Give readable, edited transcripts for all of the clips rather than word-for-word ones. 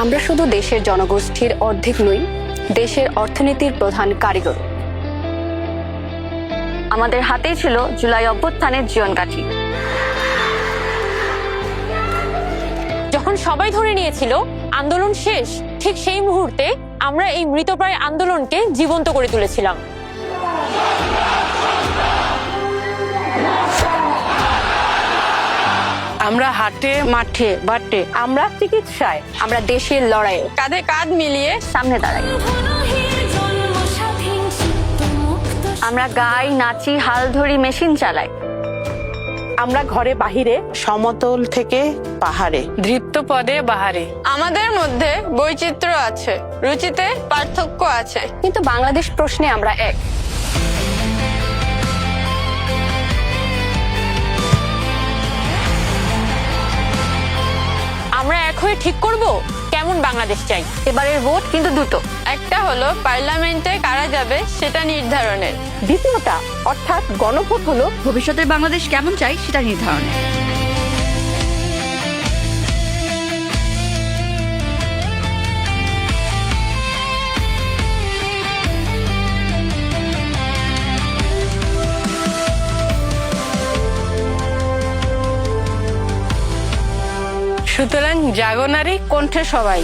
আমরা শুধু দেশের জনগোষ্ঠীর অর্ধেক নই, দেশের অর্থনীতির প্রধান কারিগর। আমাদের হাতেই ছিল জুলাই অভ্যুত্থানের জীবনকাঠি। যখন সবাই ধরে নিয়েছিল আন্দোলন শেষ, ঠিক সেই মুহূর্তে আমরা এই মৃতপ্রায় আন্দোলনকে জীবন্ত করে তুলেছিলাম। আমরা হাটে, মাঠে, বাটে, আমরা চিকিৎসায়, আমরা দেশের লড়াইয়ে কাঁধে কাঁধ মিলিয়ে সামনে দাঁড়াই। আমরা গাই, নাচি, হাল ধরি, মেশিন চালাই। আমরা ঘরে বাহিরে, সমতল থেকে পাহাড়ে, দৃপ্ত পদে বাহারে। আমাদের মধ্যে বৈচিত্র্য আছে, রুচিতে পার্থক্য আছে, কিন্তু বাংলাদেশ প্রশ্নে আমরা এক। আমরা এক হয়ে ঠিক করব কেমন বাংলাদেশ চাই। এবারের ভোট কিন্তু দুটো। একটা হলো পার্লামেন্টে কারা যাবে সেটা নির্ধারণের, দ্বিতীয়টা অর্থাৎ গণভোট হলো ভবিষ্যতের বাংলাদেশ কেমন চাই সেটা নির্ধারণে। সুতরাং জাগো নারী, কণ্ঠে সবাই।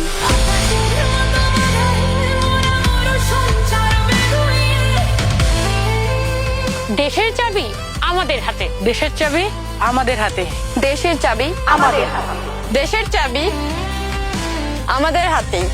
দেশের চাবি আমাদের হাতে, দেশের চাবি আমাদের হাতে, দেশের চাবি আমাদের হাতে। দেশের চাবি আমাদের হাতেই।